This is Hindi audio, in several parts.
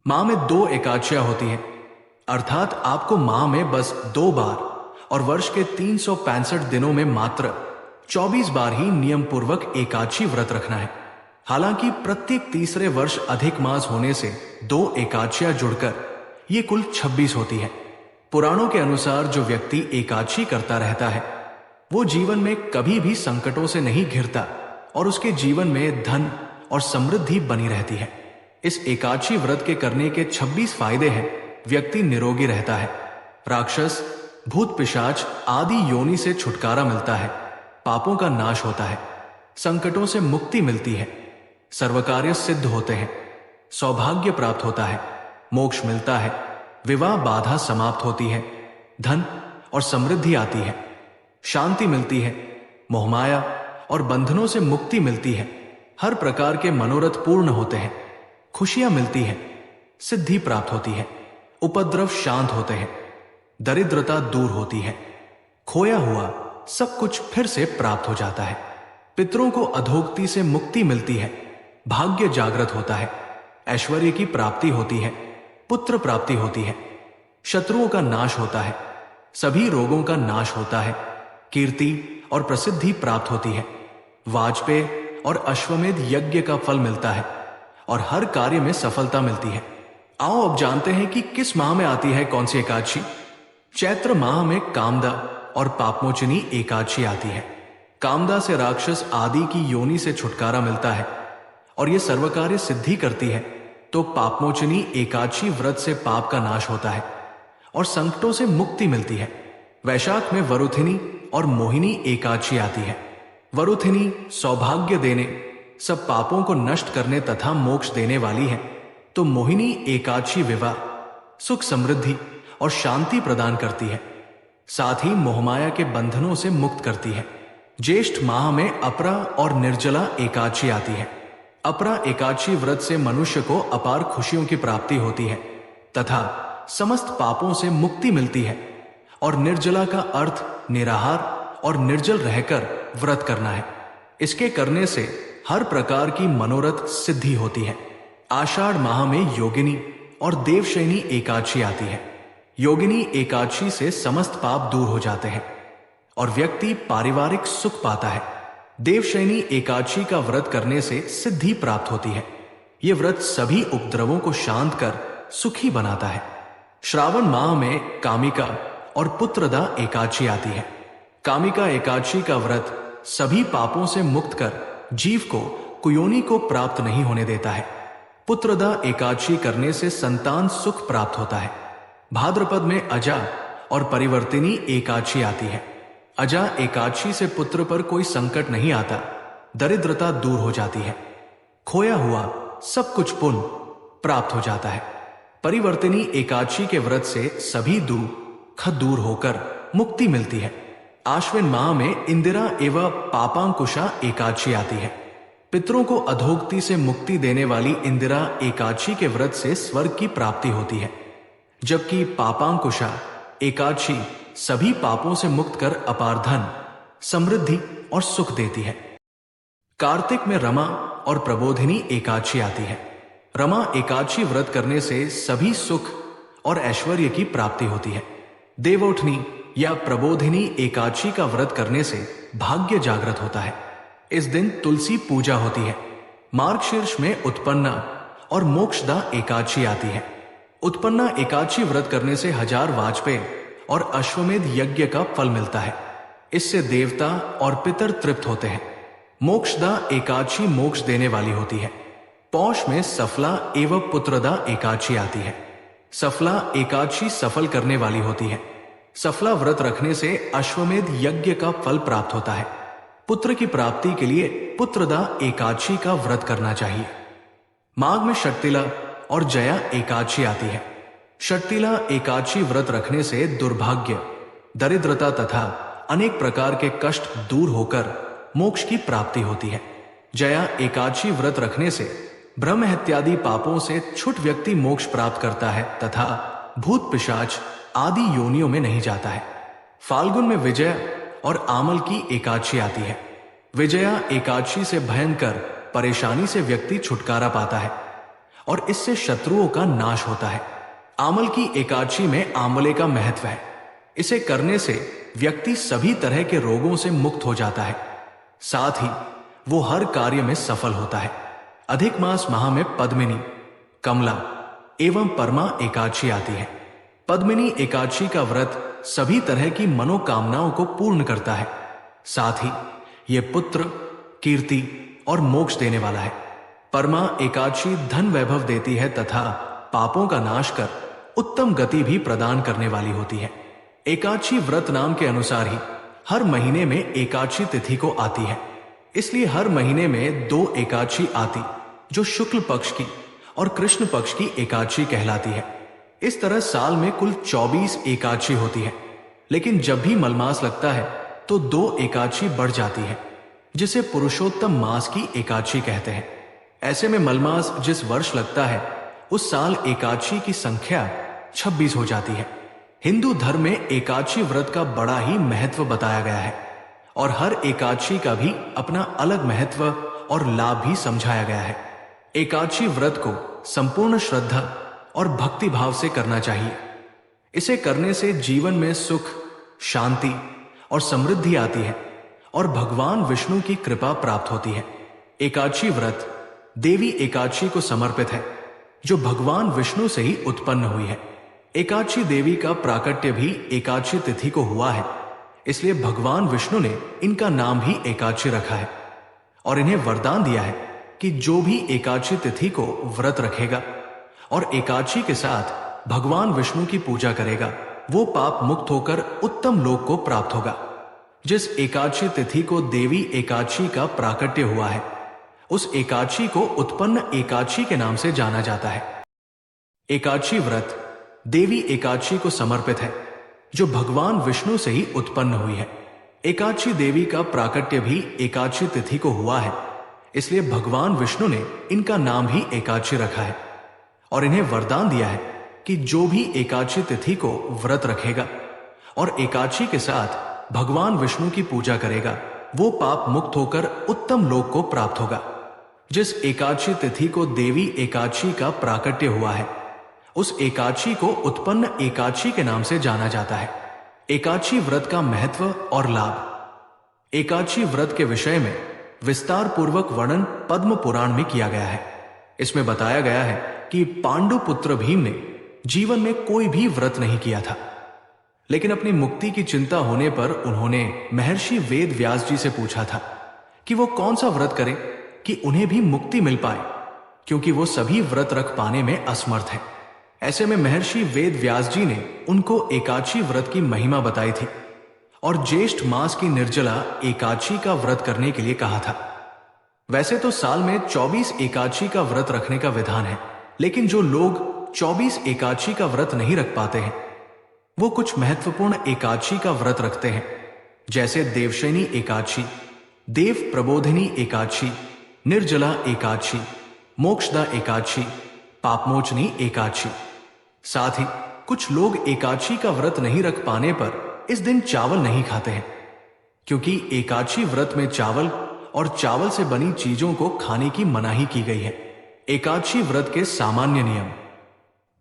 माह में 2 एकादशियां होती हैं, अर्थात आपको माह में बस 2 बार और वर्ष के 365 दिनों में मात्र 24 बार ही नियम पूर्वक एकादशी व्रत रखना है। हालांकि प्रत्येक तीसरे वर्ष अधिक मास होने से 2 एकादशियां जुड़कर ये कुल 26 होती है। पुराणों के अनुसार जो व्यक्ति एकादशी करता रहता है वो जीवन में कभी भी संकटों से नहीं घिरता और उसके जीवन में धन और समृद्धि बनी रहती है। इस एकादशी व्रत के करने के 26 फायदे हैं। व्यक्ति निरोगी रहता है, राक्षस, भूत पिशाच आदि योनि से छुटकारा मिलता है, पापों का नाश होता है, संकटों से मुक्ति मिलती है, सर्वकार्य सिद्ध होते हैं, सौभाग्य प्राप्त होता है, मोक्ष मिलता है, विवाह बाधा समाप्त होती है, धन और समृद्धि आती है, शांति मिलती है, मोहमाया और बंधनों से मुक्ति मिलती है, हर प्रकार के मनोरथ पूर्ण होते हैं, खुशियां मिलती हैं, सिद्धि प्राप्त होती है, उपद्रव शांत होते हैं, दरिद्रता दूर होती है, खोया हुआ सब कुछ फिर से प्राप्त हो जाता है, पितरों को अधोगति से मुक्ति मिलती है, भाग्य जागृत होता है, ऐश्वर्य की प्राप्ति होती है, पुत्र प्राप्ति होती है, शत्रुओं का नाश होता है, सभी रोगों का नाश होता है, कीर्ति और प्रसिद्धि प्राप्त होती है, वाजपेय और अश्वमेध यज्ञ का फल मिलता है और हर कार्य में सफलता मिलती है। आओ अब जानते हैं कि किस माह में आती है कौन सी एकादशी। चैत्र माह में कामदा और पापमोचनी एकादशी आती है। कामदा से राक्षस आदि की योनि से छुटकारा मिलता है और यह सर्वकार्य सिद्धि करती है। तो पापमोचनी एकादशी व्रत से पाप का नाश होता है और संकटों से मुक्ति मिलती है। वैशाख में वरुथिनी और मोहिनी एकादशी आती है। वरुथिनी सौभाग्य देने, सब पापों को नष्ट करने तथा मोक्ष देने वाली है, तो मोहिनी एकादशी विवाह, सुख, समृद्धि और शांति प्रदान करती है, साथ ही मोहमाया के बंधनों से मुक्त करती है। ज्येष्ठ माह में अपरा और निर्जला एकादशी आती है। अपरा एकादशी व्रत से मनुष्य को अपार खुशियों की प्राप्ति होती है तथा समस्त पापों से मुक्ति मिलती है, और निर्जला का अर्थ निराहार और निर्जल रहकर व्रत करना है। इसके करने से हर प्रकार की मनोरथ सिद्धि होती है। आषाढ़ माह में योगिनी और देवशयनी एकादशी आती है। योगिनी एकादशी से समस्त पाप दूर हो जाते हैं और व्यक्ति पारिवारिक सुख पाता है। देवशयनी एकादशी का व्रत करने से सिद्धि प्राप्त होती है। यह व्रत सभी उपद्रवों को शांत कर सुखी बनाता है। श्रावण माह में कामिका और पुत्रदा एकादशी आती है। कामिका एकादशी का व्रत सभी पापों से मुक्त कर जीव को कुयोनि को प्राप्त नहीं होने देता है। पुत्रदा एकादशी करने से संतान सुख प्राप्त होता है। भाद्रपद में अजा और परिवर्तिनी एकादशी आती है। अजा एकादशी से पुत्र पर कोई संकट नहीं आता, दरिद्रता दूर हो जाती है, खोया हुआ सब कुछ पुण्य प्राप्त हो जाता है। परिवर्तिनी एकादशी के व्रत से सभी दुख दूर होकर मुक्ति मिलती है। आश्विन माह में इंदिरा एवं पापांकुशा एकादशी आती है। पितरों को अधोगति से मुक्ति देने वाली इंदिरा एकादशी के व्रत से स्वर्ग की प्राप्ति होती है, जबकि पापांकुशा एकादशी सभी पापों से मुक्त कर अपार धन, समृद्धि और सुख देती है। कार्तिक में रमा और प्रबोधिनी एकादशी आती है। रमा एकादशी व्रत करने से सभी सुख और ऐश्वर्य की प्राप्ति होती है। देवोठनी या प्रबोधिनी एकादशी का व्रत करने से भाग्य जागृत होता है। इस दिन तुलसी पूजा होती है। मार्गशीर्ष में उत्पन्ना और मोक्षदा एकादशी आती है। उत्पन्ना एकादशी व्रत करने से 1000 वाजपेय और अश्वमेध यज्ञ का फल मिलता है। इससे देवता और पितर तृप्त होते हैं। मोक्षदा एकादशी मोक्ष देने वाली होती है। पौष में सफला एवं पुत्रदा एकादशी आती है। सफला एकादशी सफल करने वाली होती है। सफला व्रत रखने से अश्वमेध यज्ञ का फल प्राप्त होता है। पुत्र की प्राप्ति के लिए पुत्रदा एकादशी का व्रत करना चाहिए। माघ में षट्तिला और जया एकादशी आती है। षट्तिला एकादशी व्रत रखने से दुर्भाग्य, दरिद्रता तथा अनेक प्रकार के कष्ट दूर होकर मोक्ष की प्राप्ति होती है। जया एकादशी व्रत रखने से ब्रह्म इत्यादि पापों से छूट व्यक्ति मोक्ष प्राप्त करता है तथा भूत पिशाच आदि योनियों में नहीं जाता है। फाल्गुन में विजया और आमल की एकादशी आती है। विजया एकादशी से भयंकर परेशानी से व्यक्ति छुटकारा पाता है और इससे शत्रुओं का नाश होता है। आमल की एकादशी में आंवले का महत्व है। इसे करने से व्यक्ति सभी तरह के रोगों से मुक्त हो जाता है, साथ ही वो हर कार्य में सफल होता है। अधिक मास माह में पद्मिनी, कमला एवं परमा एकादशी आती है। पद्मिनी एकादशी का व्रत सभी तरह की मनोकामनाओं को पूर्ण करता है, साथ ही यह पुत्र, कीर्ति और मोक्ष देने वाला है। परमा एकादशी धन वैभव देती है तथा पापों का नाश कर उत्तम गति भी प्रदान करने वाली होती है। एकादशी व्रत नाम के अनुसार ही हर महीने में एकादशी तिथि को आती है, इसलिए हर महीने में 2 एकादशी आती, जो शुक्ल पक्ष की और कृष्ण पक्ष की एकादशी कहलाती है। इस तरह साल में कुल 24 एकादशी होती है, लेकिन जब भी मलमास लगता है तो 2 एकादशी बढ़ जाती है, जिसे पुरुषोत्तम मास की एकादशी कहते हैं। ऐसे में मलमास जिस वर्ष लगता है उस साल एकादशी की संख्या 26 हो जाती है। हिंदू धर्म में एकादशी व्रत का बड़ा ही महत्व बताया गया है और हर एकादशी का भी अपना अलग महत्व और लाभ भी समझाया गया है। एकादशी व्रत को संपूर्ण श्रद्धा और भक्ति भाव से करना चाहिए। इसे करने से जीवन में सुख, शांति और समृद्धि आती है और भगवान विष्णु की कृपा प्राप्त होती है। एकादशी व्रत देवी एकादशी को समर्पित है, जो भगवान विष्णु से ही उत्पन्न हुई है। एकादशी देवी का प्राकट्य भी एकादशी तिथि को हुआ है, इसलिए भगवान विष्णु ने इनका नाम भी एकादशी रखा है और इन्हें वरदान दिया है कि जो भी एकादशी तिथि को व्रत रखेगा और एकादशी के साथ भगवान विष्णु की पूजा करेगा, वो पाप मुक्त होकर उत्तम लोक को प्राप्त होगा। जिस एकादशी तिथि को देवी एकादशी का प्राकट्य हुआ है, उस एकादशी को उत्पन्न एकादशी के नाम से जाना जाता है। एकादशी व्रत देवी एकादशी को समर्पित है, जो भगवान विष्णु से ही उत्पन्न हुई है। एकादशी देवी का प्राकट्य भी एकादशी तिथि को हुआ है, इसलिए भगवान विष्णु ने इनका नाम ही एकादशी रखा है और इन्हें वरदान दिया है कि जो भी एकादशी तिथि को व्रत रखेगा और एकादशी के साथ भगवान विष्णु की पूजा करेगा, वो पाप मुक्त होकर उत्तम लोक को प्राप्त होगा। जिस एकादशी तिथि को देवी एकादशी का प्राकट्य हुआ है, उस एकादशी को उत्पन्न एकादशी के नाम से जाना जाता है। एकादशी व्रत का महत्व और लाभ। एकादशी व्रत के विषय में विस्तार पूर्वक वर्णन पद्म पुराण में किया गया है। इसमें बताया गया है कि पांडु पुत्र भीम ने जीवन में कोई भी व्रत नहीं किया था, लेकिन अपनी मुक्ति की चिंता होने पर उन्होंने महर्षि वेद व्यास जी से पूछा था कि वो कौन सा व्रत करें कि उन्हें भी मुक्ति मिल पाए, क्योंकि वो सभी व्रत रख पाने में असमर्थ हैं। ऐसे में महर्षि वेद व्यास जी ने उनको एकादशी व्रत की महिमा बताई थी और ज्येष्ठ मास की निर्जला एकादशी का व्रत करने के लिए कहा था। वैसे तो साल में 24 एकादशी का व्रत रखने का विधान है, लेकिन जो लोग 24 एकादशी का व्रत नहीं रख पाते हैं, वो कुछ महत्वपूर्ण एकादशी का व्रत रखते हैं, जैसे देवशयनी एकादशी, देव प्रबोधिनी एकादशी, निर्जला एकादशी, मोक्षदा एकादशी, पापमोचनी एकादशी। साथ ही कुछ लोग एकादशी का व्रत नहीं रख पाने पर इस दिन चावल नहीं खाते हैं, क्योंकि एकादशी व्रत में चावल और चावल से बनी चीजों को खाने की मनाही की गई है। एकादशी व्रत के सामान्य नियम।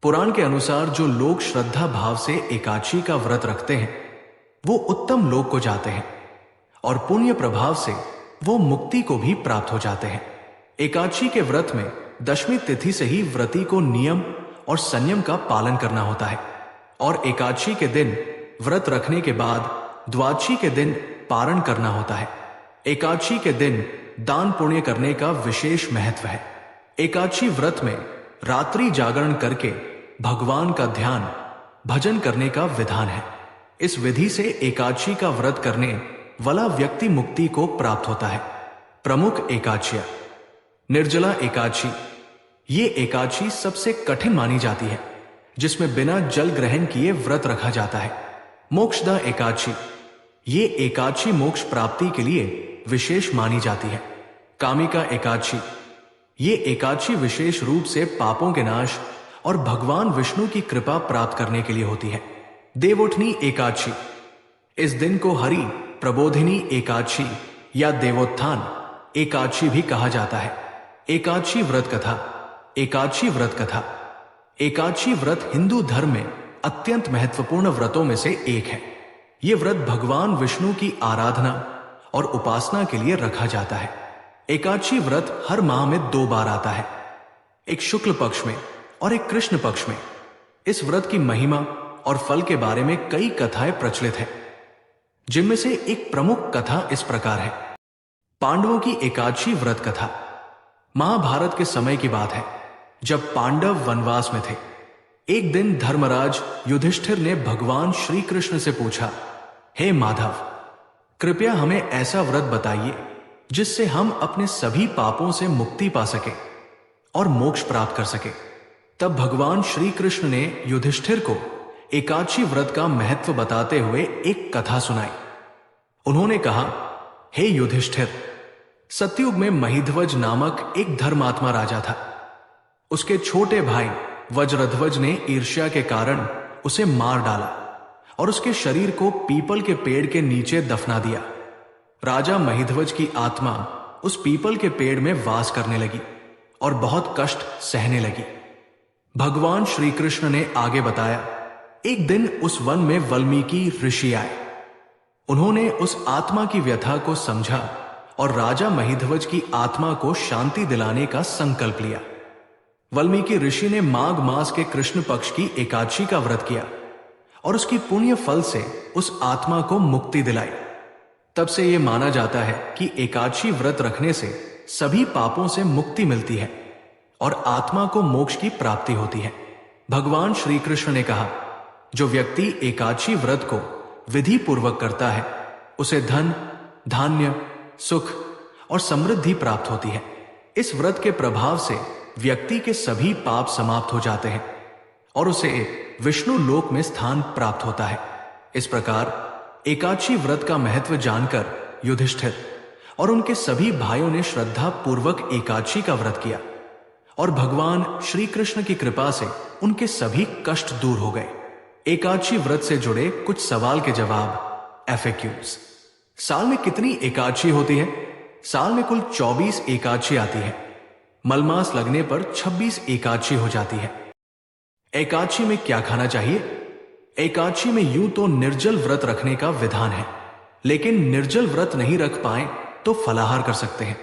पुराण के अनुसार जो लोग श्रद्धा भाव से एकादशी का व्रत रखते हैं, वो उत्तम लोक को जाते हैं और पुण्य प्रभाव से वो मुक्ति को भी प्राप्त हो जाते हैं। एकादशी के व्रत में दशमी तिथि से ही व्रती को नियम और संयम का पालन करना होता है और एकादशी के दिन व्रत रखने के बाद द्वादशी के दिन पारण करना होता है। एकादशी के दिन दान पुण्य करने का विशेष महत्व है। एकादशी व्रत में रात्रि जागरण करके भगवान का ध्यान, भजन करने का विधान है। इस विधि से एकादशी का व्रत करने वाला व्यक्ति मुक्ति को प्राप्त होता है। प्रमुख एकादशियां। निर्जला एकादशी। ये एकादशी सबसे कठिन मानी जाती है, जिसमें बिना जल ग्रहण किए व्रत रखा जाता है। मोक्षदा एकादशी। ये एकादशी मोक्ष प्राप्ति के लिए विशेष मानी जाती है। कामिका एकादशी। ये एकादशी विशेष रूप से पापों के नाश और भगवान विष्णु की कृपा प्राप्त करने के लिए होती है। देवोत्थानी एकादशी। इस दिन को हरि प्रबोधिनी एकादशी या देवोत्थान एकादशी भी कहा जाता है। एकादशी व्रत कथा। एकादशी व्रत कथा। एकादशी व्रत हिंदू धर्म में अत्यंत महत्वपूर्ण व्रतों में से एक है। यह व्रत भगवान विष्णु की आराधना और उपासना के लिए रखा जाता है। एकादशी व्रत हर माह में 2 बार आता है, एक शुक्ल पक्ष में और एक कृष्ण पक्ष में। इस व्रत की महिमा और फल के बारे में कई कथाएं प्रचलित हैं, जिनमें से एक प्रमुख कथा इस प्रकार है। पांडवों की एकादशी व्रत कथा। महाभारत के समय की बात है, जब पांडव वनवास में थे। एक दिन धर्मराज युधिष्ठिर ने भगवान श्री कृष्ण से पूछा, हे माधव, कृपया हमें ऐसा व्रत बताइए जिससे हम अपने सभी पापों से मुक्ति पा सके और मोक्ष प्राप्त कर सके। तब भगवान श्री कृष्ण ने युधिष्ठिर को एकादशी व्रत का महत्व बताते हुए एक कथा सुनाई। उन्होंने कहा, हे युधिष्ठिर, सतयुग में महिध्वज नामक एक धर्मात्मा राजा था। उसके छोटे भाई वज्रध्वज ने ईर्ष्या के कारण उसे मार डाला और उसके शरीर को पीपल के पेड़ के नीचे दफना दिया। राजा महिध्वज की आत्मा उस पीपल के पेड़ में वास करने लगी और बहुत कष्ट सहने लगी। भगवान श्री कृष्ण ने आगे बताया, एक दिन उस वन में वाल्मीकि ऋषि आए। उन्होंने उस आत्मा की व्यथा को समझा और राजा महिध्वज की आत्मा को शांति दिलाने का संकल्प लिया। वाल्मीकि ऋषि ने माघ मास के कृष्ण पक्ष की एकादशी का व्रत किया और उसकी पुण्य फल से उस आत्मा को मुक्ति दिलाई। तब से यह माना जाता है कि एकादशी व्रत रखने से सभी पापों से मुक्ति मिलती है और आत्मा को मोक्ष की प्राप्ति होती है। भगवान श्री कृष्ण ने कहा, जो व्यक्ति एकादशी व्रत को विधि पूर्वक करता है, उसे धन, धान्य, सुख और समृद्धि प्राप्त होती है। इस व्रत के प्रभाव से व्यक्ति के सभी पाप समाप्त हो जाते हैं और उसे विष्णु लोक में स्थान प्राप्त होता है। इस प्रकार एकादशी व्रत का महत्व जानकर युधिष्ठिर और उनके सभी भाइयों ने श्रद्धा पूर्वक एकादशी का व्रत किया और भगवान श्री कृष्ण की कृपा से उनके सभी कष्ट दूर हो गए। एकादशी व्रत से जुड़े कुछ सवाल के जवाब, FAQs। साल में कितनी एकादशी होती है? साल में कुल 24 एकादशी आती है। मलमास लगने पर 26 एकादशी हो जाती है। एकादशी में क्या खाना चाहिए? एकादशी में यूं तो निर्जल व्रत रखने का विधान है, लेकिन निर्जल व्रत नहीं रख पाए तो फलाहार कर सकते हैं।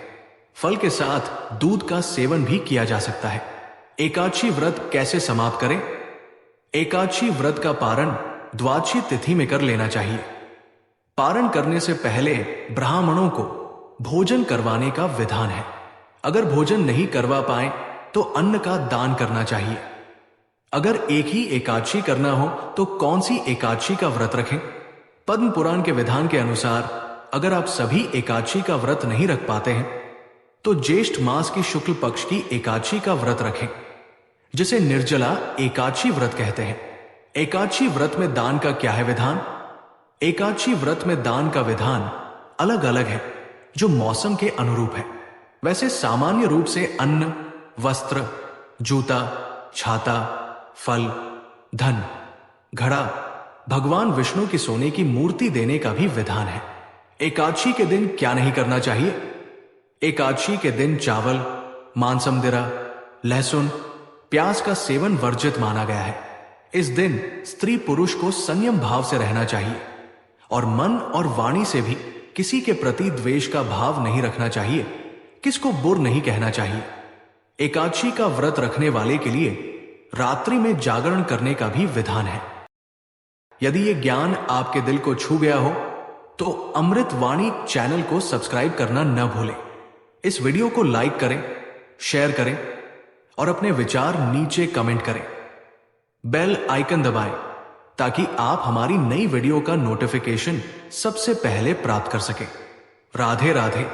फल के साथ दूध का सेवन भी किया जा सकता है। एकादशी व्रत कैसे समाप्त करें? एकादशी व्रत का पारण द्वादशी तिथि में कर लेना चाहिए। पारण करने से पहले ब्राह्मणों को भोजन करवाने का विधान है। अगर भोजन नहीं करवा पाए तो अन्न का दान करना चाहिए। अगर एक ही एकादशी करना हो तो कौन सी एकादशी का व्रत रखें? पद्म पुराण के विधान के अनुसार अगर आप सभी एकादशी का व्रत नहीं रख पाते हैं तो ज्येष्ठ मास की शुक्ल पक्ष की एकादशी का व्रत रखें, जिसे निर्जला एकादशी व्रत कहते हैं। एकादशी व्रत में दान का क्या है विधान? एकादशी व्रत में दान का विधान अलग अलग है, जो मौसम के अनुरूप है। वैसे सामान्य रूप से अन्न, वस्त्र, जूता, छाता, फल, धन, घड़ा, भगवान विष्णु की सोने की मूर्ति देने का भी विधान है। एकादशी के दिन क्या नहीं करना चाहिए? एकादशी के दिन चावल, मांस मदिरा, लहसुन, प्याज का सेवन वर्जित माना गया है। इस दिन स्त्री पुरुष को संयम भाव से रहना चाहिए और मन और वाणी से भी किसी के प्रति द्वेष का भाव नहीं रखना चाहिए, किसको बुर नहीं कहना चाहिए। एकादशी का व्रत रखने वाले के लिए रात्रि में जागरण करने का भी विधान है। यदि ये ज्ञान आपके दिल को छू गया हो तो अमृत वाणी चैनल को सब्सक्राइब करना न भूलें। इस वीडियो को लाइक करें, शेयर करें और अपने विचार नीचे कमेंट करें। बेल आइकन दबाएं ताकि आप हमारी नई वीडियो का नोटिफिकेशन सबसे पहले प्राप्त कर सकें। राधे राधे।